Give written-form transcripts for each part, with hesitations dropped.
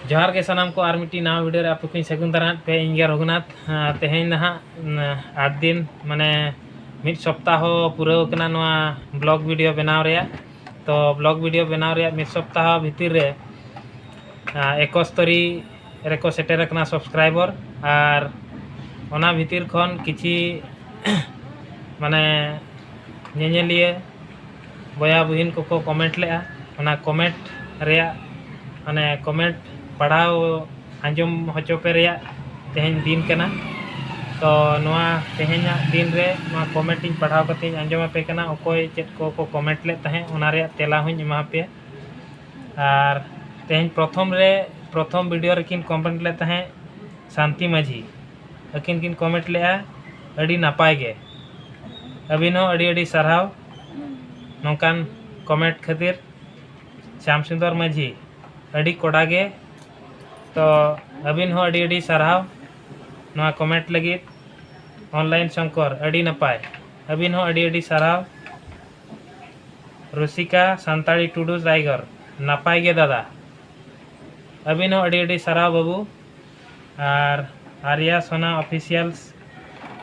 जोहार के सानाम को आर मिट्टी नवा वीडियो रे आपको सगुन दारान पे इंगे रघुनाथ तेहें नहा 8 दिन माने मिड सप्ताह पूरा कना नवा ब्लॉग वीडियो बनाव रे तो ब्लॉग वीडियो बनाव रे मिड सप्ताह भितर रे 71 रेको सेटर कना सब्सक्राइबर और ओना भितर खन किछि माने नेनेलिए बया बहिन को कमेंट लेआ ओना कमेंट रे माने कमेंट पढ़ाव आंजम होचो पे रे तेहें दिन कना तो नवा तेहें दिन रे नवा कमेंट इन पढ़ाव कते आंजम पे कना ओकोय चेत को कमेंट ले तहे ओना रे तेला हुं एमा पे और तेहें प्रथम वीडियो रेकिन कमेंट ले तहे शांति माझी अकिन किन कमेंट ले अड़ी नापाय गे अबिन हो अड़ी साराव नौकान कमेंट खातिर श्याम सुंदर माझी अड़ी कोड़ा गे तो अबिन हो अड़ी साराव नवा कमेंट लगी ऑनलाइन शंकर अड़ी नपाय अबिन हो अड़ी साराव रुसिका सांताड़ी टुडू रायगर नपाय गे दादा अबिन हो अड़ी साराव बाबू और आर्या सोना ऑफिशियल्स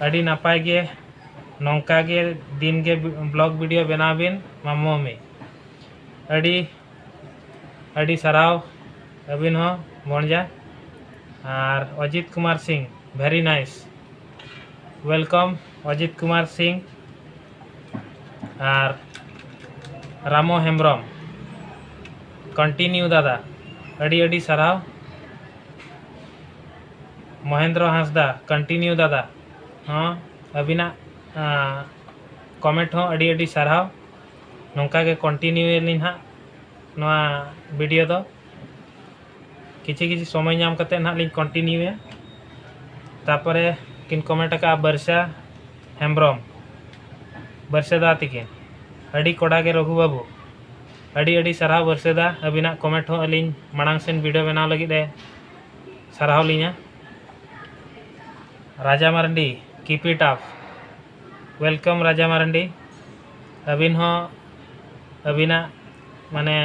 अड़ी नपाय गे नौका गे दिन गे ब्लॉग वीडियो बनाबिन मामो में अड़ी साराव अबिन हो बणजा और Ajit Kumar Singh very nice welcome Ajit Kumar Singh और रामो हेम्ब्रम कंटिन्यू दादा अड़ी साराव महेंद्र हांसदा कंटिन्यू दादा हाँ अबिना कमेंट हो अड़ी साराव नौका के कंटिन्यू लिन हाँ नवा वीडियो दो किसी समय नाम करते ना लिंक कंटिन्यू तापरे किन कमेंट का बर्षा हेम्ब्रम बर्षेदा तिकिन अड़ी कोड़ा के रघु बाबू अड़ी साराव बर्षेदा अबिना कमेंट हो अलिन मांग सेन वीडियो बनाव लगी दे साराव लिया Raja Marandi keep it up welcome Raja Marandi अबिन हो अबिना माने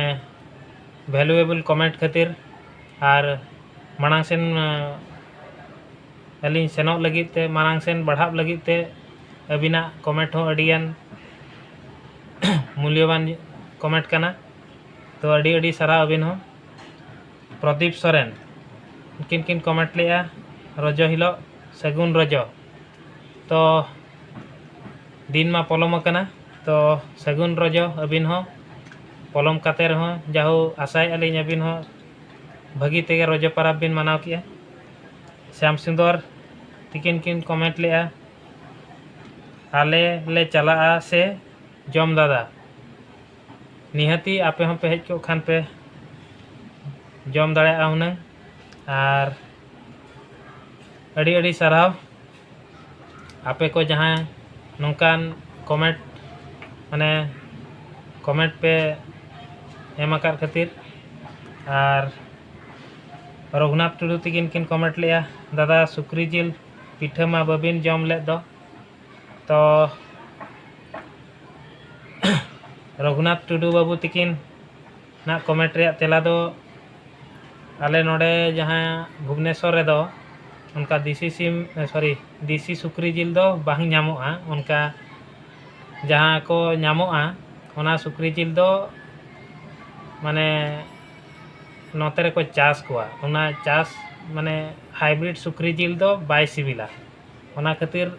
वैल्यूएबल कमेंट खातिर और मांग सेन अलिन सेनों लगी ते मांग सेन बढ़ाव लगी ते अबिना कमेंट हो अड़ियान मूल्यवान कमेंट करना तो अड़ी सारा अबिन हो प्रदीप सोरेन किन किन कमेंट लिया रजो हिलो सगुन रजो तो दिन मा पलम करना तो सगुन रजो अबिन हो पलम काते रहो जाहो आशाय अलिन अबिन हो भागी तेगे रजो परब बिन मनाव किया श्याम सुंदर तिकिन किन कमेंट लिया आले ले चला से जम दादा निहती आपे हम पे हेज को खान पे जम दाड़े हुनंग और अड़ी साराव आपे को जहाँ नौकान कमेंट माने कमेंट पे एम आकार खातिर और रघुनाथ टुडू तिकिन किन कमेंट लिया दादा सुक्री जिल पिठा मा बबिन जम ले दो तो रघुनाथ टुडू बाबू तिकिन ना कमेंट रे तेला दो आले नोडे जहाँ भुवनेश्वर रे दो उनका देसी सुक्री जिल दो बांग नामोआ उनका जहाँ को नामोआ ओना सुक्री जिल दो माने नोते रे को चास कोआ ओना चास माने हाइब्रिड सुक्री जिल दो बाय सिबिला ओना खातिर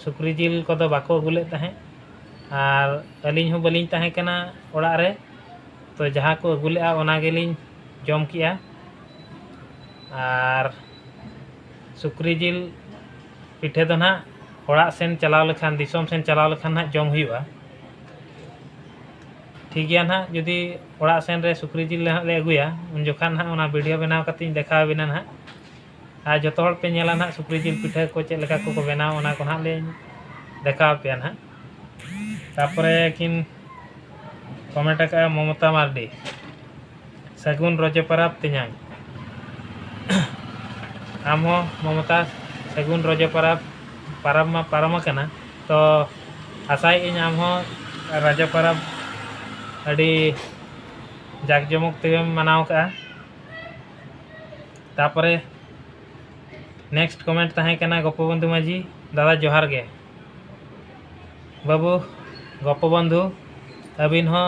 सुक्री जिल को दो बाको अगुले तहे और अलिन हो बलिन तहे कना ओड़ा रे तो जहाँ को अगुले ओना गेलिन जम किया और सुक्री जिल पिठे दो ना ओड़ा सेन चलाव लेखान दिसोम सेन चलाव लेखान ना जम हुआ ठीक गया ना जुदी ओड़ा सेन रे सुक्री जिल ले अगुया उन जोखान ना ओना वीडियो बनाव कते देखा बिना ना आ जतो हर पे नेला ना सुक्री जिल पिठा को चे लेका को बनाव ओना को ना ले देखा पे ना तापरे किन कमेंट का ममता मार्डी सगुन रजे परब तिन्यां आम हो ममता सगुन रजे परब मा पारम कना तो आशाय इन आम हो रजे परब अड़ी जाक जमक ते मनाव का तापरे नेक्स्ट कमेंट तहें कना गोपबंधु माझी दादा जोहार गे बाबू गोपबंधु अबिन हो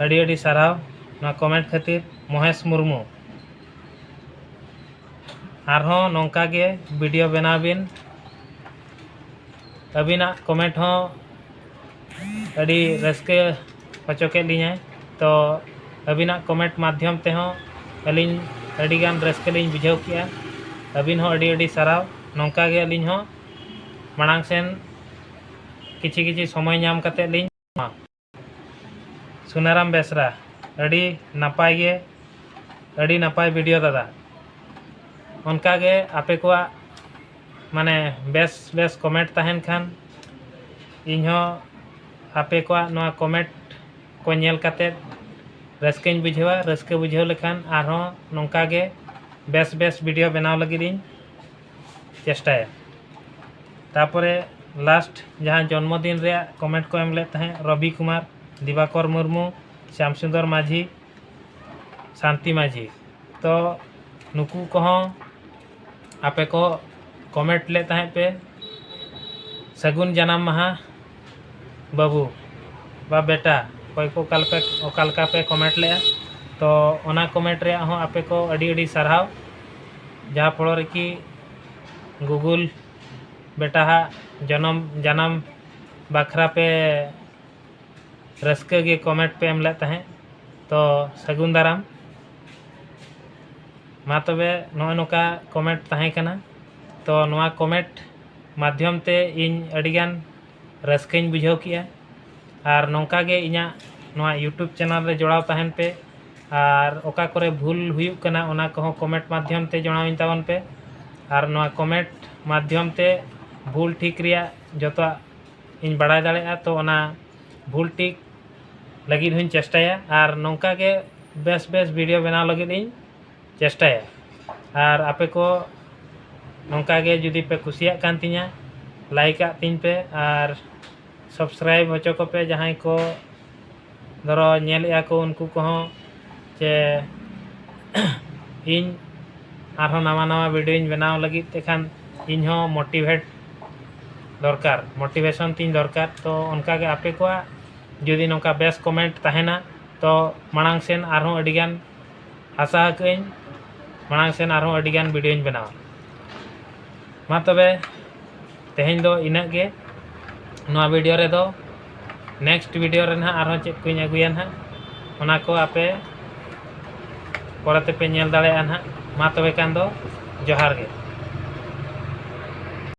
अड़ी अड़ी साराव ना कमेंट खातिर महेश मुर्मू आरहों नौका गे वीडियो बनाबिन अबिना कमेंट हो अड़ी रस्के पचोके लिया तो अबिना कमेंट माध्यम ते हो अलिन अड़ीगान रस्के लिन बुझाव किया अबिन हो अड़ी अड़ी साराव नौका गे अलिन हो मांग सेन किछि किछि समय नाम कते लिन सुनाराम बेसरा अड़ी नापाय गे अड़ी नापाय वीडियो दादा उनका गे आपे को माने बेस बेस कमेंट तहन खान इन हो आपे को नवा कमेंट को नेल कते रस्कें बुझेवा रस्के बुझेव लेखान आरो नौका गे बेस बेस वीडियो बनाव लगी चेष्टाया तापरे लास्ट जहाँ जन्मदिन रे कमेंट को एम ले तहें रवि कुमार दिवाकर मुर्मू श्याम सुंदर माझी शांति माझी तो नुकू कहों आपे को कमेंट ले तहें पे सगुन जन्म माहा बाबू बा बेटा कोई को ओकालका पे कमेंट ले तो ओना कमेंट रे हो आपे को अड़ी अड़ी साराव जहाँ फल कि गूगल बेटा हा जन्म बाखरा पे रस्के गे कमेंट पे एम ले तहें तो सगुन दाराम मा तबे नोय नोका कमेंट तहें कना तो नोआ कमेंट माध्यम ते इन अड़ीगान रस्कें बुझाव किया और नौका गे इना नोआ यूट्यूब चैनल रे जोड़ाव तहन पे और ओका करे भूल हुयुक कना ओना कहो कमेंट माध्यम ते जणाविन तावन पे और नोआ कमेंट माध्यम ते भूल ठीक रिया जतो इन बड़ाय दाड़ेया तो ओना भूल ठीक लगी हुई चेष्टाया और नौका गे बेस बेस वीडियो बनाव लगी इन चेष्टाया और आपे को नौका गे जुदी पे कुसिया कान तिया लाइक तीन पे और सब्सक्राइब होचो को पे जहाँ को धरो नेल को उनको कहों जे इन आरो नवा नवा वीडियो इन बनाव लगी तेखान इन हो मोटिवेट दरकार मोटिवेशन तीन दरकार तो उनका गे आपे को जुदी नौका बेस कमेंट तहेना तो मांग सेन आरो अड़ीगान आशा हकईन मांग सेन आरो अड़ीगान वीडियो इन बनाव मा तबे तेहें दो इना गे नवा वीडियो रे दो नेक्स्ट वीडियो रे ना आरो चेक को अगुया ना ओना को आपे परते पे नेल दाड़ेया ना मा तबे कान दो जोहार गे।